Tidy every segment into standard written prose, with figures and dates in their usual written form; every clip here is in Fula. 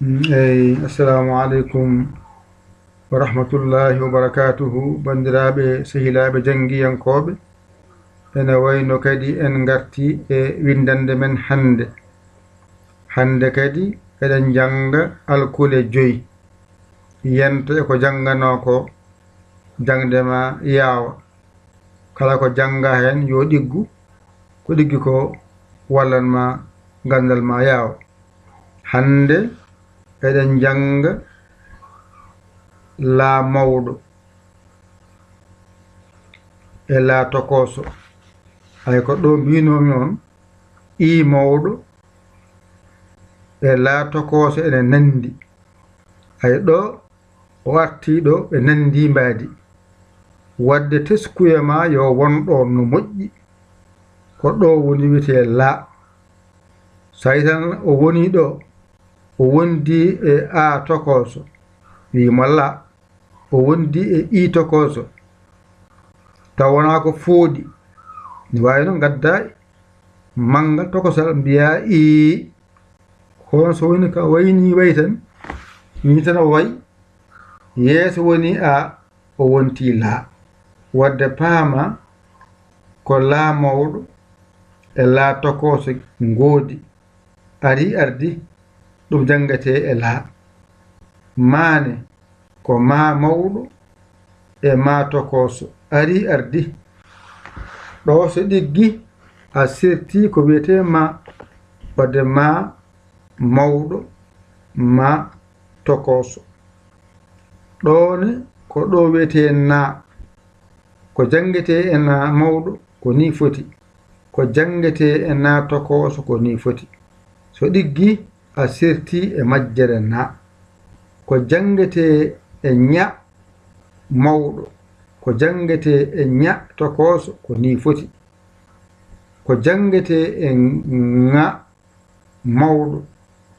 assalamu aleykum wa rahmatullahi wa barakatuhu bandiraɓe sehilaaɓe janggiyankoɓe ene wayno kadi en garti e windande men hande kadi eɗen janga alkule 5 yento e ko janggano ko jangdema yaawa kala ko janga hen yo ɗiggu ko ɗiggi ko wallanma gandal ma yaawa hande eɗen janga laa mawɗo e laa tokoso hay ko ɗo mbinomi on I mawɗo e laa tokoso ene nandi hay ɗo o arti ɗo ɓe nandi mbaadi wadde teskuye ma yo wonɗo no moƴƴi ko ɗo woni wiyete laa sayi tan o woni ɗo o wondi e a tokoso wima laa o wondi e I tokoso taw wona ko fooɗi ni wawi no gadda manga tokosal mbiya I kono so woni ka wayni way tan ni tan o way yeeso woni a o wonti laa wadde paama ko laa mawɗo e laa tokoso ngoodi ari ardi ɗum jangate e laa maane ko ma mawɗo e ma tokoso ari ardi ɗo so ɗiggi a sirti ko wiyete ma wadde ma mawɗo ma tokoso ɗone ko ɗo wiyete na ko jangete e na mawɗo ko ni foti ko jangete e na tokoso ko ni foti so ɗiggi a sirti e majjere na ko jangete e ña mawɗo ko jangete e ña tokoso ko ni foti ko jangete e ŋa mawɗo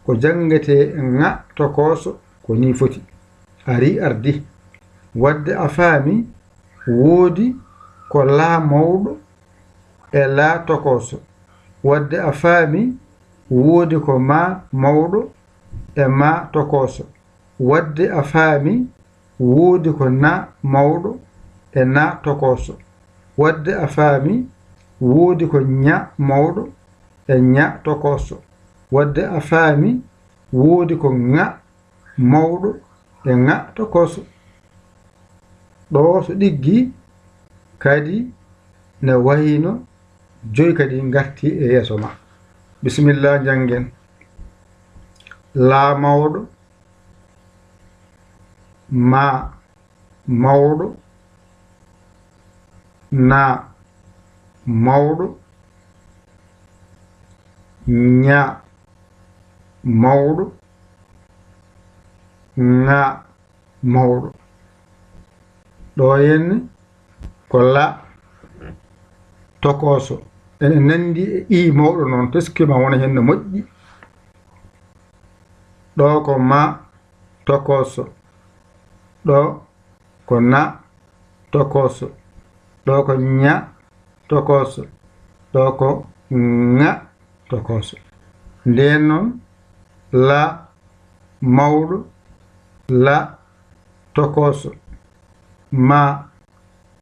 ko jangete e ŋa tokoso ko ni foti ari ardi wadde a faami woodi ko laa mawɗo e laa tokoso wadde a faami woodi ko ma mawɗo e ma tokoso wadde a faami woodi ko na mawɗo e na tokoso wadde a faami woodi ko ña mawɗo e ña tokoso wadde a faami woodi ko ŋa mawɗo e ŋa tokoso ɗo so ɗiggi kadi ne wayno 5 kadi garti e yeeso ma bisimillah jangen laa mawɗo ma mawɗo na mawɗo ña mawɗo ŋa mawɗo ɗo henne ko la tokoso ene nandi e I mawɗo noon teskima wona hen no moƴƴi ɗo ko ma tokoso ɗo ko na tokoso ɗo ko ña tokoso ɗo ko ŋa tokoso nden noon la mawɗo la tokoso ma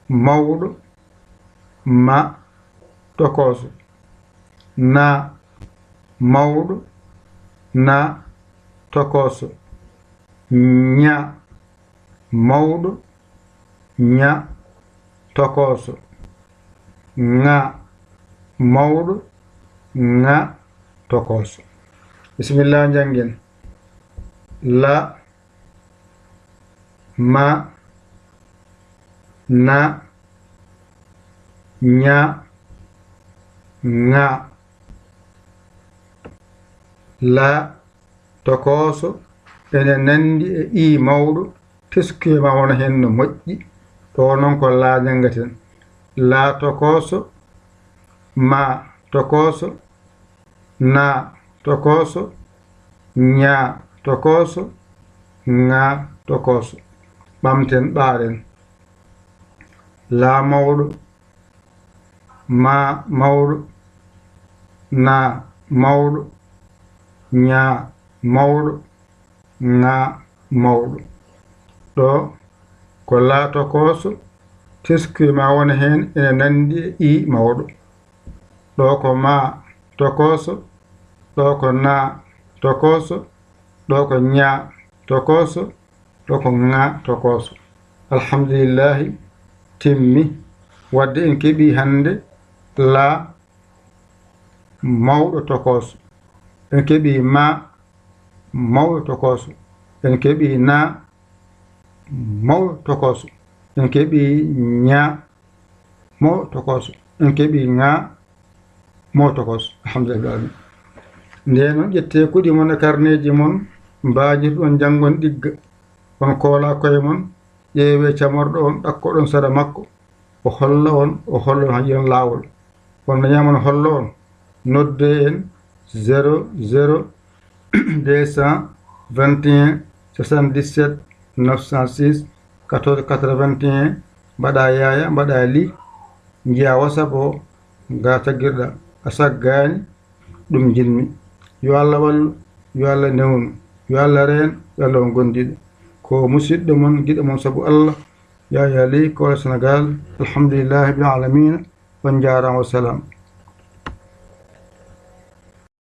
mawɗo ma tokoso na mawɗo na tokoso ña mawɗo ña tokoso ŋa mawɗo ŋa tokoso bisimillah jangen la ma na ña ŋa la tokoso ene nandi e I mawɗo teskuyema wona hen no moƴƴi ɗo noon ko la jangaten la tokoso ma tokoso na tokoso ña tokoso ŋa tokoso ɓamten ɓaaren la mawɗo ma mawɗo na mawɗo ña mawɗo ŋa mawɗo ɗo ko laa tokoso teskuye ma wona heen ene nandi e i mawɗo ɗo ko ma tokoso ɗo ko na tokoso ɗo ko ña tokoso ɗo ko ŋa tokoso alhamdulillahi timmi wadde en keɓi hande laa mawɗo tokoso en keɓi ma mawɗo tokoso en keɓi na mawɗo tokoso en keɓi ña mawɗo tokoso en keɓi ŋa mawɗo tokoso alhamdulillah nden noon ƴette kuɗi mon e carnet mon mbajir ɗon janggon ɗigga on koola koye mon ƴeewe camorɗo on ɗakkoɗon saɗa makko o holla on o holla on haƴiron laawol on dañamon holla on nodde en 00 221 77 906 14 81 mbaɗa yaya mbaɗa li jiya WhatsApp o ga taggirɗa a saggani ɗum jinmi yo Allah wallu yo Allah newnu yo Allah reen yo Allah on gondiɗo ko musidɗo mon giɗo mon sabu Allah yaya li ko Sénégal alhamdulillahi bil alamin on jarama wa salam